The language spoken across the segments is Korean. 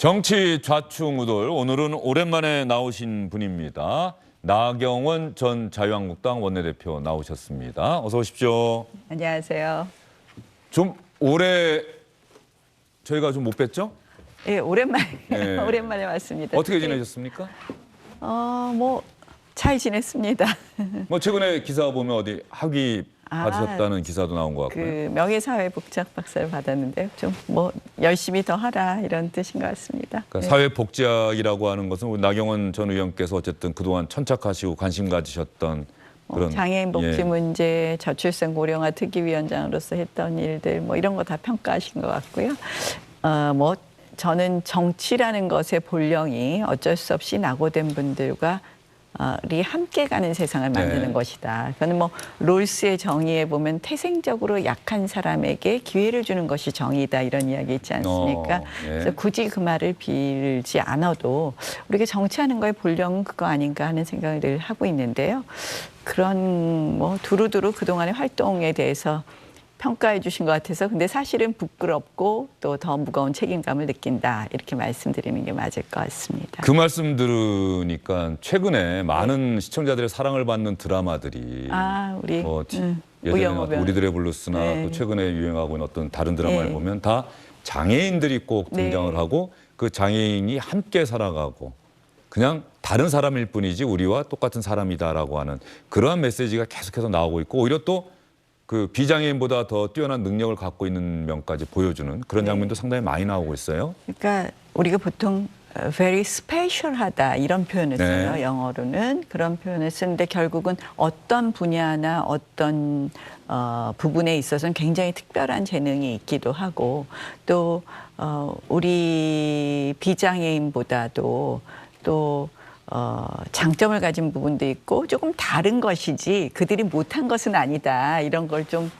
정치 좌충우돌, 오늘은 오랜만에 나오신 분입니다. 나경원 전 자유한국당 원내대표 나오셨습니다. 어서 오십시오. 안녕하세요. 좀 오래 저희가 좀 못 뵀죠? 예, 오랜만에 예. 오랜만에 왔습니다. 어떻게 지내셨습니까? 뭐 잘 지냈습니다. 뭐 최근에 기사 보면 어디 학위 받으셨다는 기사도 나온 것 같고요. 그 명예사회복지학 박사를 받았는데요. 좀 뭐 열심히 더 하라 이런 뜻인 것 같습니다. 그러니까 사회복지학이라고 하는 것은 우리 나경원 전 의원께서 어쨌든 그동안 천착하시고 관심 가지셨던 그런 장애인 복지 예. 문제, 저출생 고령화 특위위원장으로서 했던 일들 뭐 이런 거 다 평가하신 것 같고요. 뭐 저는 정치라는 것의 본령이 어쩔 수 없이 낙오된 분들과 이 함께 가는 세상을 만드는 네. 것이다. 그거는 뭐 롤스의 정의에 보면 태생적으로 약한 사람에게 기회를 주는 것이 정의다 이런 이야기 있지 않습니까? 예. 그래서 굳이 그 말을 빌지 않아도 우리가 정치하는 거의 본령은 그거 아닌가 하는 생각을 늘 하고 있는데요. 그런 뭐 두루두루 그동안의 활동에 대해서 평가해 주신 것 같아서 근데 사실은 부끄럽고 또 더 무거운 책임감을 느낀다 이렇게 말씀드리는 게 맞을 것 같습니다. 그 말씀 들으니까 최근에 많은 시청자들의 사랑을 받는 드라마들이 우리 뭐 예전에 우리들의 블루스나 네. 또 최근에 유행하고 있는 어떤 다른 드라마를 네. 보면 다 장애인들이 꼭 등장을 네. 하고 그 장애인이 함께 살아가고 그냥 다른 사람일 뿐이지 우리와 똑같은 사람이다라고 하는 그러한 메시지가 계속해서 나오고 있고 오히려 또 그 비장애인보다 더 뛰어난 능력을 갖고 있는 면까지 보여주는 그런 장면도 상당히 많이 나오고 있어요. 그러니까 우리가 보통 very special하다 이런 표현을 써요. 네. 영어로는 그런 표현을 쓰는데 결국은 어떤 분야나 어떤 부분에 있어서는 굉장히 특별한 재능이 있기도 하고 또 우리 비장애인보다도 또 장점을 가진 부분도 있고 조금 다른 것이지 그들이 못한 것은 아니다. 이런 걸 좀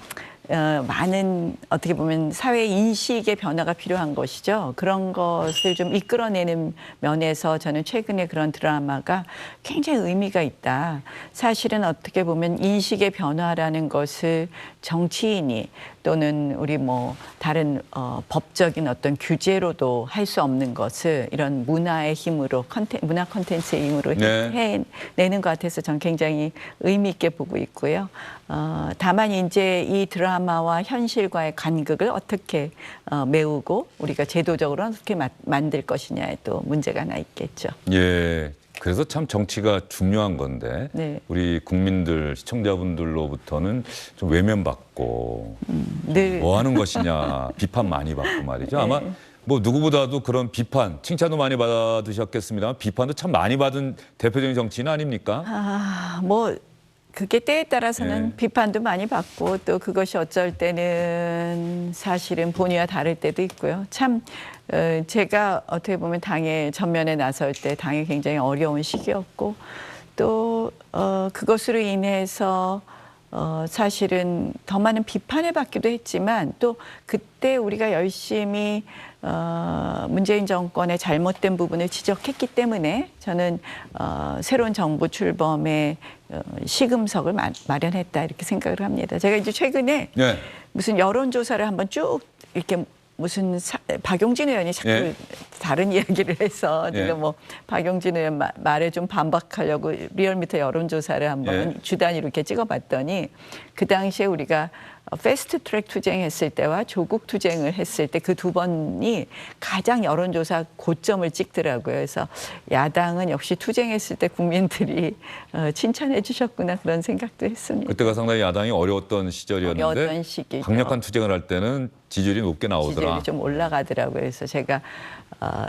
많은 어떻게 보면 사회 인식의 변화가 필요한 것이죠. 그런 것을 좀 이끌어내는 면에서 저는 최근에 그런 드라마가 굉장히 의미가 있다. 사실은 어떻게 보면 인식의 변화라는 것을 정치인이 또는 우리 뭐 다른 법적인 어떤 규제로도 할 수 없는 것을 이런 문화의 힘으로 문화 콘텐츠의 힘으로 네. 해내는 것 같아서 저는 굉장히 의미 있게 보고 있고요. 다만 이제 이 드라마와 현실과의 간극을 어떻게 메우고 우리가 제도적으로 어떻게 만들 것이냐에 또 문제가 하나 있겠죠. 예. 그래서 참 정치가 중요한 건데 네. 우리 국민들 시청자분들로부터는 좀 외면받고 늘 뭐 하는 것이냐 비판 많이 받고 말이죠. 네. 아마 뭐 누구보다도 그런 비판 칭찬도 많이 받으셨겠습니다만 비판도 참 많이 받은 대표적인 정치인 아닙니까? 뭐 그게 때에 따라서는 예. 비판도 많이 받고 또 그것이 어쩔 때는 사실은 본의와 다를 때도 있고요. 참 제가 어떻게 보면 당의 전면에 나설 때 당이 굉장히 어려운 시기였고 또 그것으로 인해서 사실은 더 많은 비판을 받기도 했지만 또 그때 우리가 열심히 문재인 정권의 잘못된 부분을 지적했기 때문에 저는 새로운 정부 출범에 시금석을 마련했다 이렇게 생각을 합니다. 제가 이제 최근에 네. 무슨 여론조사를 한번 쭉 이렇게 무슨 박용진 의원이 자꾸 예. 다른 이야기를 해서 예. 제가 뭐 박용진 의원 말에 좀 반박하려고 리얼미터 여론조사를 한번 예. 주 단위로 이렇게 찍어봤더니 그 당시에 우리가 패스트트랙 투쟁했을 때와 조국 투쟁을 했을 때 그 두 번이 가장 여론조사 고점을 찍더라고요. 그래서 야당은 역시 투쟁했을 때 국민들이 칭찬해 주셨구나 그런 생각도 했습니다. 그때가 상당히 야당이 어려웠던 시절이었는데 어려웠던 시기죠. 강력한 투쟁을 할 때는 지지율이 높게 나오더라. 지지율이 좀 올라가더라고요. 그래서 제가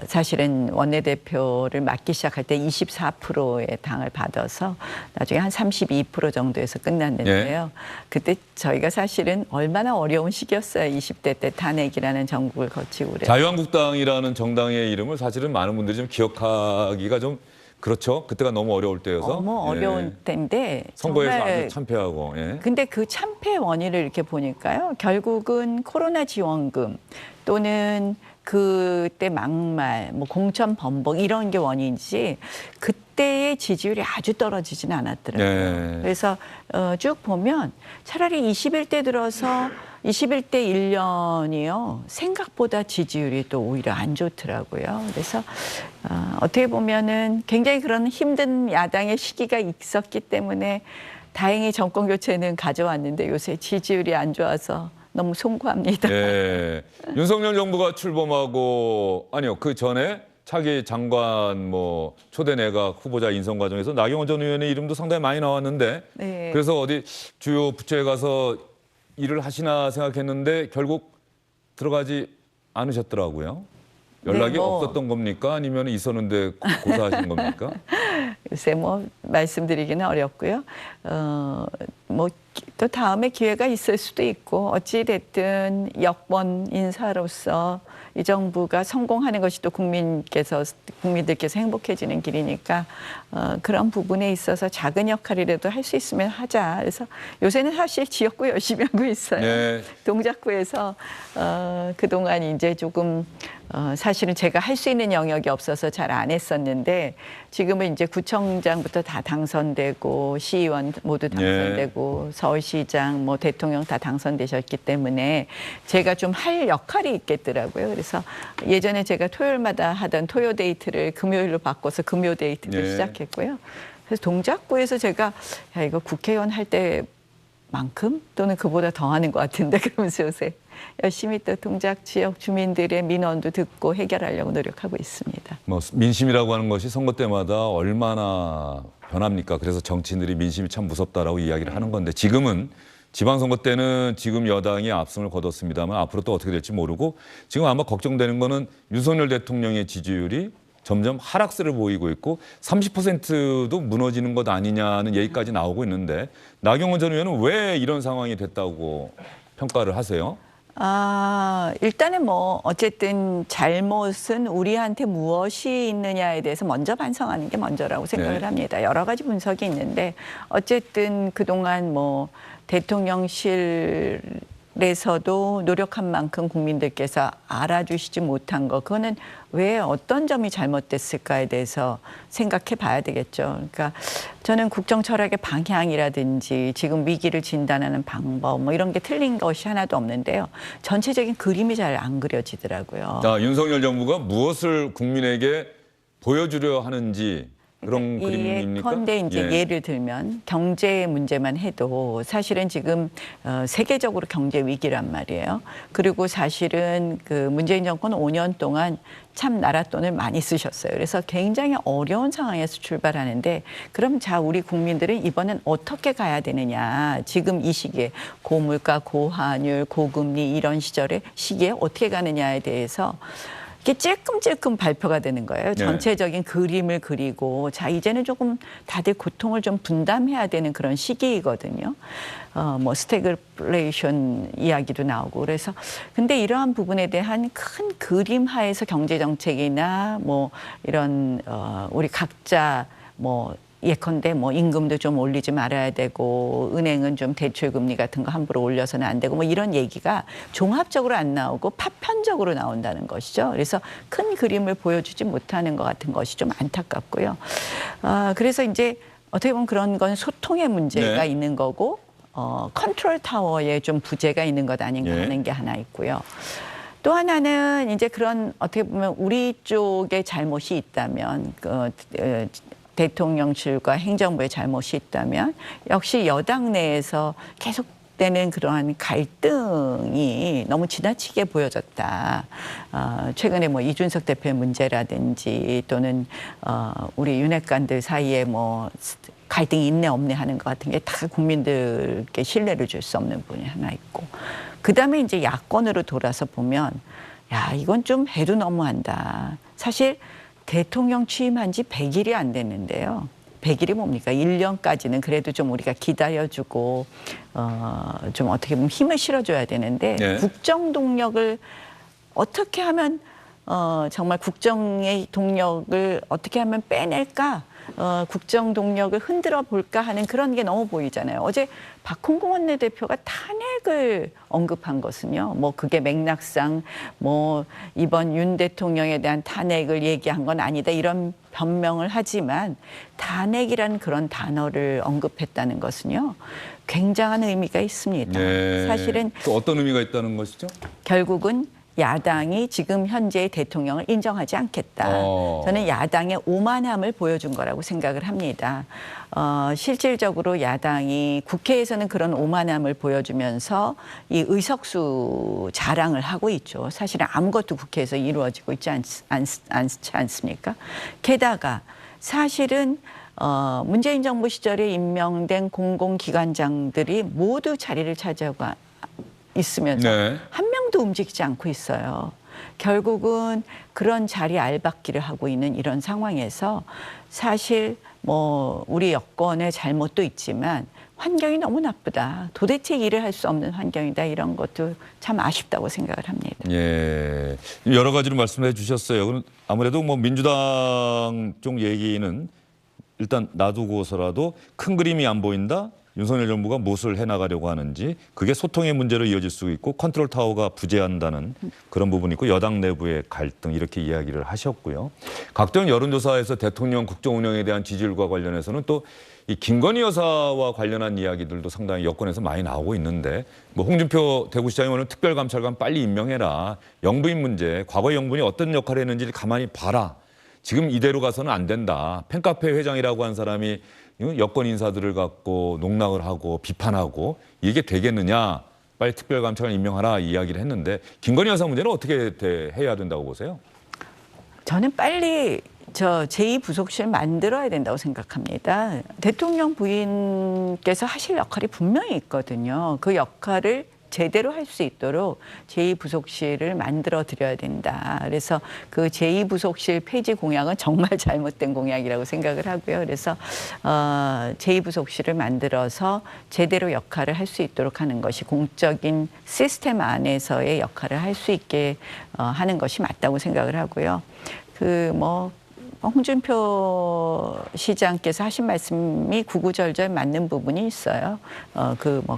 사실은 원내대표를 맡기 시작할 때 24%의 당을 받아서 나중에 한 32% 정도에서 끝났는데요. 그때 저희가 사실은 얼마나 어려운 시기였어요. 20대 때 탄핵이라는 전국을 거치고 그래서. 자유한국당이라는 정당의 이름을 사실은 많은 분들이 좀 기억하기가 좀 그렇죠. 그때가 너무 어려울 때여서 너무 어려운 때인데 선거에서 정말 아주 참패하고. 예. 근데 그 참패 원인을 이렇게 보니까요. 결국은 코로나 지원금 또는 그때 막말, 뭐 공천 번복 이런 게 원인이지 그때의 지지율이 아주 떨어지지는 않았더라고요. 네. 그래서 쭉 보면 차라리 21대 들어서 21대 1년이요. 생각보다 지지율이 또 오히려 안 좋더라고요. 그래서 어떻게 보면은 굉장히 그런 힘든 야당의 시기가 있었기 때문에 다행히 정권 교체는 가져왔는데 요새 지지율이 안 좋아서 너무 송구합니다. 예. 윤석열 정부가 출범하고 아니요 그 전에 차기 장관 뭐 초대 내각 후보자 인선 과정에서 나경원 전 의원의 이름도 상당히 많이 나왔는데 네. 그래서 어디 주요 부처에 가서 일을 하시나 생각했는데 결국 들어가지 않으셨더라고요. 연락이 네, 뭐. 없었던 겁니까? 아니면 있었는데 고사하신 겁니까? 요새 뭐 말씀드리기는 어렵고요. 뭐 또 다음에 기회가 있을 수도 있고 어찌 됐든 여권 인사로서 이 정부가 성공하는 것이 또 국민들께서 행복해지는 길이니까 그런 부분에 있어서 작은 역할이라도 할 수 있으면 하자. 그래서 요새는 사실 지역구 열심히 하고 있어요. 네. 동작구에서 그동안 이제 조금 사실은 제가 할 수 있는 영역이 없어서 잘 안 했었는데 지금은 이제 구청장부터 다 당선되고 시의원 모두 당선되고 서울시장 뭐 대통령 다 당선되셨기 때문에 제가 좀 할 역할이 있겠더라고요. 그래서 예전에 제가 토요일마다 하던 토요 데이트를 금요일로 바꿔서 금요 데이트도 시작했고요. 그래서 동작구에서 제가 야, 이거 국회의원 할 때만큼 또는 그보다 더 하는 것 같은데 그러면서 요새 열심히 또 동작 지역 주민들의 민원도 듣고 해결하려고 노력하고 있습니다. 뭐 민심이라고 하는 것이 선거 때마다 얼마나 변합니까? 그래서 정치인들이 민심이 참 무섭다라고 이야기를 하는 건데 지금은 지방선거 때는 지금 여당이 압승을 거뒀습니다만 앞으로 또 어떻게 될지 모르고 지금 아마 걱정되는 거는 윤석열 대통령의 지지율이 점점 하락세를 보이고 있고 30%도 무너지는 것 아니냐는 얘기까지 나오고 있는데 나경원 전 의원은 왜 이런 상황이 됐다고 평가를 하세요? 일단은 뭐 어쨌든 잘못은 우리한테 무엇이 있느냐에 대해서 먼저 반성하는 게 먼저라고 생각을 합니다. 여러 가지 분석이 있는데 어쨌든 그동안 뭐 대통령실에서도 노력한 만큼 국민들께서 알아주시지 못한 거 그거는 왜 어떤 점이 잘못됐을까에 대해서 생각해 봐야 되겠죠. 그러니까 저는 국정 철학의 방향이라든지 지금 위기를 진단하는 방법 뭐 이런 게 틀린 것이 하나도 없는데요. 전체적인 그림이 잘 안 그려지더라고요. 윤석열 정부가 무엇을 국민에게 보여주려 하는지 그런 그림입니까? 예컨대 이제 예를 들면 경제 문제만 해도 사실은 지금 세계적으로 경제 위기란 말이에요. 그리고 사실은 그 문재인 정권 5년 동안 참 나라 돈을 많이 쓰셨어요. 그래서 굉장히 어려운 상황에서 출발하는데 그럼 자 우리 국민들은 이번엔 어떻게 가야 되느냐. 지금 이 시기에 고물가, 고환율, 고금리 이런 시기에 어떻게 가느냐에 대해서 이게 찔끔찔끔 발표가 되는 거예요. 전체적인 그림을 그리고 자 이제는 조금 다들 고통을 좀 분담해야 되는 그런 시기이거든요. 뭐 스태그플레이션 이야기도 나오고 그래서 근데 이러한 부분에 대한 큰 그림 하에서 경제 정책이나 뭐 이런 우리 각자 뭐 예컨대 뭐 임금도 좀 올리지 말아야 되고 은행은 좀 대출 금리 같은 거 함부로 올려서는 안 되고 뭐 이런 얘기가 종합적으로 안 나오고 파편적으로 나온다는 것이죠. 그래서 큰 그림을 보여주지 못하는 것 같은 것이 좀 안타깝고요. 그래서 이제 어떻게 보면 그런 건 소통의 문제가 있는 거고 컨트롤 타워에 좀 부재가 있는 것 아닌가 하는 게 하나 있고요. 또 하나는 이제 그런 어떻게 보면 우리 쪽에 잘못이 있다면 대통령실과 행정부의 잘못이 있다면 역시 여당 내에서 계속되는 그러한 갈등이 너무 지나치게 보여졌다. 최근에 뭐 이준석 대표의 문제라든지 또는 우리 윤핵관들 사이에 뭐 갈등이 있네 없네 하는 것 같은 게 다 국민들께 신뢰를 줄 수 없는 부분이 하나 있고 그다음에 이제 야권으로 돌아서 보면 야 이건 좀 해도 너무한다. 사실 대통령 취임한 지 100일이 안 됐는데요. 100일이 뭡니까? 1년까지는 그래도 좀 우리가 기다려주고 좀 어떻게 보면 힘을 실어줘야 되는데 국정 동력을 어떻게 하면 정말 국정의 동력을 어떻게 하면 빼낼까? 국정 동력을 흔들어 볼까 하는 그런 게 너무 보이잖아요. 어제 박홍근 원내대표가 탄핵을 언급한 것은요. 뭐 그게 맥락상 뭐 이번 윤 대통령에 대한 탄핵을 얘기한 건 아니다 이런 변명을 하지만 탄핵이라는 그런 단어를 언급했다는 것은요. 굉장한 의미가 있습니다. 네. 사실은 또 어떤 의미가 있다는 것이죠? 결국은 야당이 지금 현재의 대통령을 인정하지 않겠다. 어. 저는 야당의 오만함을 보여준 거라고 생각을 합니다. 실질적으로 야당이 국회에서는 그런 오만함을 보여주면서 이 의석수 자랑을 하고 있죠. 사실은 아무것도 국회에서 이루어지고 있지 않지 않습니까? 게다가 사실은 문재인 정부 시절에 임명된 공공기관장들이 모두 자리를 차지하고 있으면서 네. 한 명도 움직이지 않고 있어요. 결국은 그런 자리 알박기를 하고 있는 이런 상황에서 사실 뭐 우리 여권의 잘못도 있지만 환경이 너무 나쁘다. 도대체 일을 할 수 없는 환경이다. 이런 것도 참 아쉽다고 생각을 합니다. 예, 여러 가지로 말씀해 주셨어요. 아무래도 뭐 민주당 쪽 얘기는 일단 놔두고서라도 큰 그림이 안 보인다. 윤석열 정부가 무엇을 해나가려고 하는지 그게 소통의 문제로 이어질 수 있고 컨트롤 타워가 부재한다는 그런 부분이 있고 여당 내부의 갈등 이렇게 이야기를 하셨고요. 각종 여론조사에서 대통령 국정 운영에 대한 지지율과 관련해서는 또 이 김건희 여사와 관련한 이야기들도 상당히 여권에서 많이 나오고 있는데 뭐 홍준표 대구시장이 오늘 특별감찰관 빨리 임명해라. 영부인 문제, 과거 영부인이 어떤 역할을 했는지를 가만히 봐라. 지금 이대로 가서는 안 된다. 팬카페 회장이라고 한 사람이 여권 인사들을 갖고 농락을 하고 비판하고 이게 되겠느냐. 빨리 특별감찰관 임명하라 이야기를 했는데 김건희 여사 문제는 어떻게 해야 된다고 보세요? 저는 빨리 제2부속실 만들어야 된다고 생각합니다. 대통령 부인께서 하실 역할이 분명히 있거든요. 그 역할을 제대로 할 수 있도록 제2부속실을 만들어 드려야 된다. 그래서 그 제2부속실 폐지 공약은 정말 잘못된 공약이라고 생각을 하고요. 그래서 제2부속실을 만들어서 제대로 역할을 할 수 있도록 하는 것이 공적인 시스템 안에서의 역할을 할 수 있게 하는 것이 맞다고 생각을 하고요. 홍준표 시장께서 하신 말씀이 구구절절 맞는 부분이 있어요.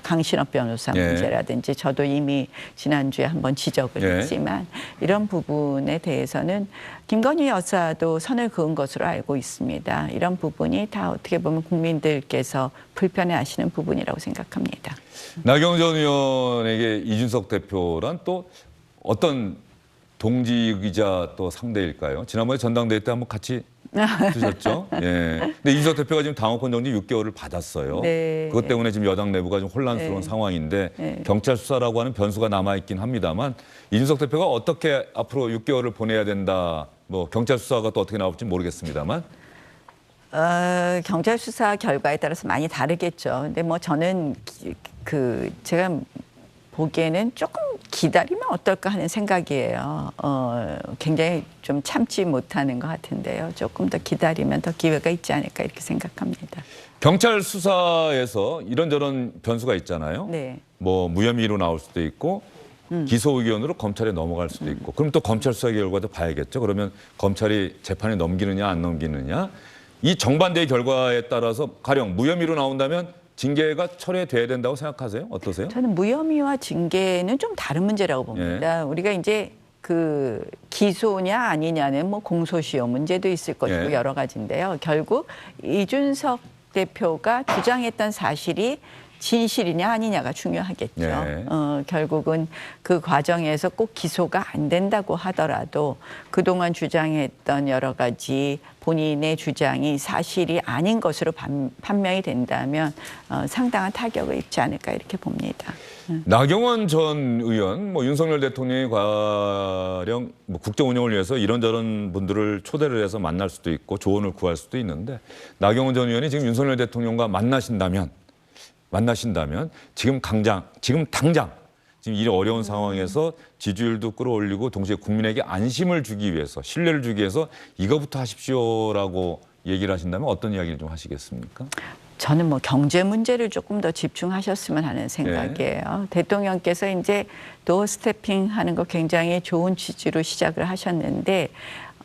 강신업 변호사 문제라든지 저도 이미 지난주에 한번 지적을 했지만 이런 부분에 대해서는 김건희 여사도 선을 그은 것으로 알고 있습니다. 이런 부분이 다 어떻게 보면 국민들께서 불편해하시는 부분이라고 생각합니다. 나경원 전 의원에게 이준석 대표란 또 어떤 동지이자 또 상대일까요? 지난번에 전당대회 때 한번 같이 드셨죠? 예. 근데 이준석 대표가 지금 당원권 정지 6개월을 받았어요. 네. 그것 때문에 지금 여당 내부가 좀 혼란스러운 상황인데 경찰 수사라고 하는 변수가 남아있긴 합니다만 이준석 대표가 어떻게 앞으로 6개월을 보내야 된다. 뭐 경찰 수사가 또 어떻게 나올지 모르겠습니다만. 경찰 수사 결과에 따라서 많이 다르겠죠. 근데 뭐 저는 제가 보기에는 조금 기다리면 어떨까 하는 생각이에요. 굉장히 좀 참지 못하는 것 같은데요. 조금 더 기다리면 더 기회가 있지 않을까 이렇게 생각합니다. 경찰 수사에서 이런저런 변수가 있잖아요. 네. 뭐 무혐의로 나올 수도 있고 기소 의견으로 검찰에 넘어갈 수도 있고 그럼 또 검찰 수사 결과도 봐야겠죠. 그러면 검찰이 재판에 넘기느냐 안 넘기느냐 이 정반대의 결과에 따라서 가령 무혐의로 나온다면 징계가 철회돼야 된다고 생각하세요? 어떠세요? 저는 무혐의와 징계는 좀 다른 문제라고 봅니다. 우리가 이제 기소냐 아니냐는 뭐 공소시효 문제도 있을 것이고 여러 가지인데요. 결국 이준석 대표가 주장했던 사실이 진실이냐 아니냐가 중요하겠죠. 결국은 그 과정에서 꼭 기소가 안 된다고 하더라도 그동안 주장했던 여러 가지 본인의 주장이 사실이 아닌 것으로 판명이 된다면 상당한 타격을 입지 않을까 이렇게 봅니다. 나경원 전 의원, 뭐 윤석열 대통령이 가령 뭐 국정 운영을 위해서 이런저런 분들을 초대를 해서 만날 수도 있고 조언을 구할 수도 있는데 나경원 전 의원이 지금 윤석열 대통령과 만나신다면 지금 당장 지금 이 어려운 상황에서 지지율도 끌어올리고 동시에 국민에게 안심을 주기 위해서 신뢰를 주기 위해서 이거부터 하십시오라고 얘기를 하신다면 어떤 이야기를 좀 하시겠습니까? 저는 뭐 경제 문제를 조금 더 집중하셨으면 하는 생각이에요. 대통령께서 이제 도어 스태핑 하는 거 굉장히 좋은 취지로 시작을 하셨는데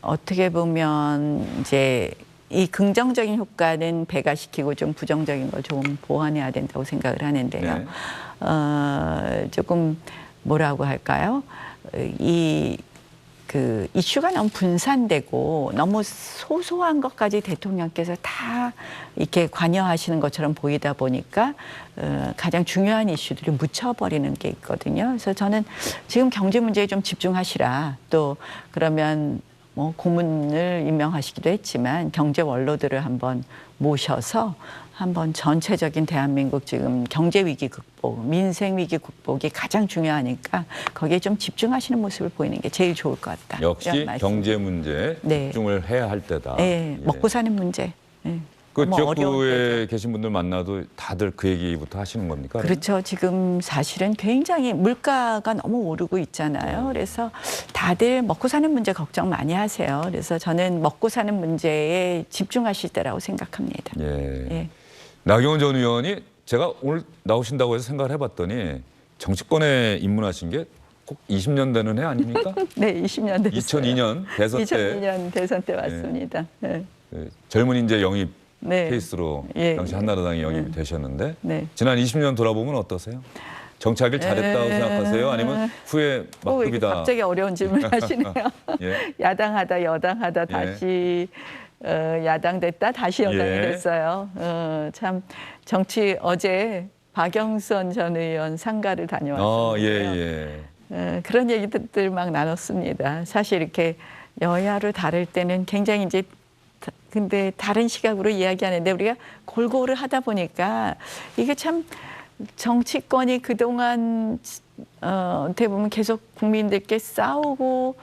어떻게 보면 이제 이 긍정적인 효과는 배가시키고 좀 부정적인 걸 좀 보완해야 된다고 생각을 하는데요. 조금 뭐라고 할까요? 그 이슈가 너무 분산되고 너무 소소한 것까지 대통령께서 다 이렇게 관여하시는 것처럼 보이다 보니까 가장 중요한 이슈들이 묻혀버리는 게 있거든요. 그래서 저는 지금 경제 문제에 좀 집중하시라. 또 그러면 뭐 고문을 임명하시기도 했지만 경제 원로들을 한번 모셔서 한번 전체적인 대한민국 지금 경제 위기 극복, 민생 위기 극복이 가장 중요하니까 거기에 좀 집중하시는 모습을 보이는 게 제일 좋을 것 같다. 역시 경제 문제에 집중을 해야 할 때다. 네, 먹고 사는 문제. 네. 그 지역구에 계신 분들 만나도 다들 그 얘기부터 하시는 겁니까? 그렇죠. 지금 사실은 굉장히 물가가 너무 오르고 있잖아요. 그래서 다들 먹고 사는 문제 걱정 많이 하세요. 그래서 저는 먹고 사는 문제에 집중하실 때라고 생각합니다. 예. 나경원 전 의원이 제가 오늘 나오신다고 해서 생각을 해봤더니 정치권에 입문하신 게 꼭 20년 되는 해 아닙니까? 네, 20년 됐어요. 2002년 대선 때. 2002년 대선 때 왔습니다. 네. 젊은 인재 영입 케이스로 당시 한나라당이 영입이 되셨는데 지난 20년 돌아보면 어떠세요? 정치하길 잘했다고 생각하세요? 아니면 후회 막급이다? 갑자기 어려운 질문 하시네요. 야당하다 여당하다 다시 야당됐다 다시 여당이 됐어요. 참 정치 어제 박영선 전 의원 상가를 다녀왔어요. 그런 얘기들 막 나눴습니다. 사실 이렇게 여야를 다를 때는 굉장히 이제 근데 다른 시각으로 이야기하는데 우리가 골고루 하다 보니까 이게 참 정치권이 그동안 어떻게 보면 계속 국민들께 싸우고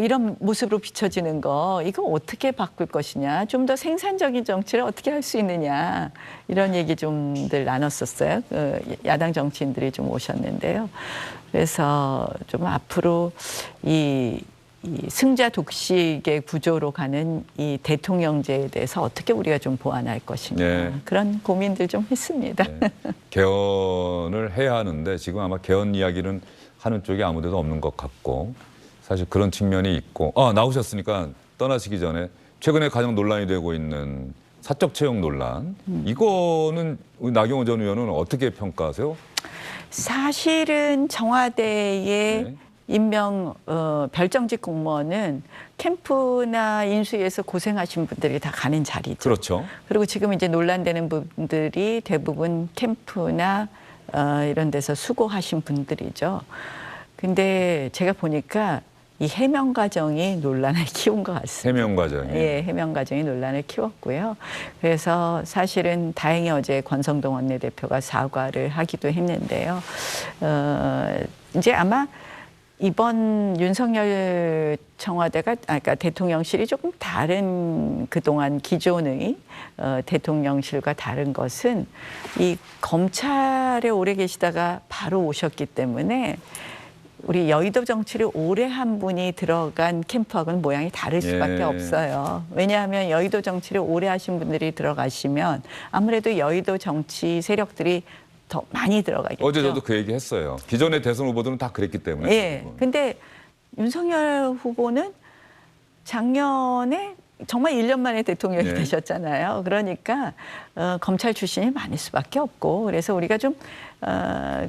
이런 모습으로 비춰지는 거 이거 어떻게 바꿀 것이냐 좀 더 생산적인 정치를 어떻게 할 수 있느냐 이런 얘기 좀들 나눴었어요. 야당 정치인들이 좀 오셨는데요. 그래서 좀 앞으로 이 승자 독식의 구조로 가는 이 대통령제에 대해서 어떻게 우리가 좀 보완할 것이냐 그런 고민들 좀 했습니다. 개헌을 해야 하는데 지금 아마 개헌 이야기는 하는 쪽이 아무데도 없는 것 같고 사실 그런 측면이 있고 나오셨으니까 떠나시기 전에 최근에 가장 논란이 되고 있는 사적 채용 논란 이거는 우리 나경원 전 의원은 어떻게 평가하세요? 사실은 청와대의 임명 별정직 공무원은 캠프나 인수위에서 고생하신 분들이 다 가는 자리죠. 그렇죠. 그리고 지금 이제 논란되는 분들이 대부분 캠프나 이런 데서 수고하신 분들이죠. 근데 제가 보니까 이 해명 과정이 논란을 키운 것 같습니다. 해명 과정이. 해명 과정이 논란을 키웠고요. 그래서 사실은 다행히 어제 권성동 원내대표가 사과를 하기도 했는데요. 이제 아마 이번 윤석열 청와대가 그러니까 대통령실이 조금 다른 그동안 기존의 대통령실과 다른 것은 이 검찰에 오래 계시다가 바로 오셨기 때문에 우리 여의도 정치를 오래 한 분이 들어간 캠프하고는 모양이 다를 수밖에 없어요. 왜냐하면 여의도 정치를 오래 하신 분들이 들어가시면 아무래도 여의도 정치 세력들이 더 많이 들어가겠죠. 어제 저도 그 얘기 했어요. 기존의 대선 후보들은 다 그랬기 때문에. 근데 윤석열 후보는 작년에 정말 1년 만에 대통령이 되셨잖아요. 그러니까 검찰 출신이 많을 수밖에 없고 그래서 우리가 좀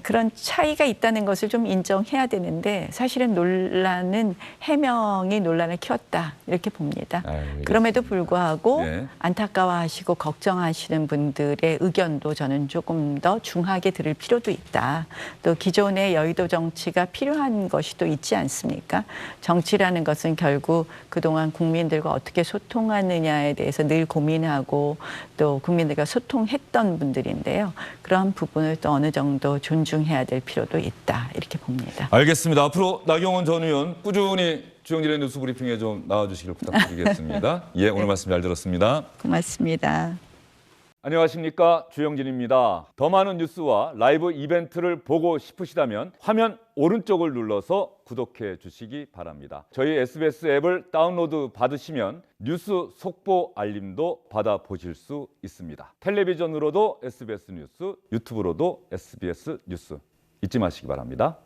그런 차이가 있다는 것을 좀 인정해야 되는데 사실은 논란은 해명이 논란을 키웠다 이렇게 봅니다. 그럼에도 불구하고 안타까워하시고 걱정하시는 분들의 의견도 저는 조금 더 중하게 들을 필요도 있다. 또 기존의 여의도 정치가 필요한 것이 또 있지 않습니까? 정치라는 것은 결국 그동안 국민들과 어떻게 소통하느냐에 대해서 늘 고민하고 또 국민들과 소통했던 분들인데요. 그런 부분을 또 어느 정도 존중해야 될 필요도 있다. 이렇게 봅니다. 알겠습니다. 앞으로 나경원 전 의원 꾸준히 주영진의 뉴스 브리핑에 좀 나와주시길 부탁드리겠습니다. 오늘 말씀 잘 들었습니다. 고맙습니다. 안녕하십니까, 주영진입니다. 더 많은 뉴스와 라이브 이벤트를 보고 싶으시다면 화면 오른쪽을 눌러서 구독해 주시기 바랍니다. 저희 SBS 앱을 다운로드 받으시면 뉴스 속보 알림도 받아보실 수 있습니다. 텔레비전으로도 SBS 뉴스, 유튜브로도 SBS 뉴스 잊지 마시기 바랍니다.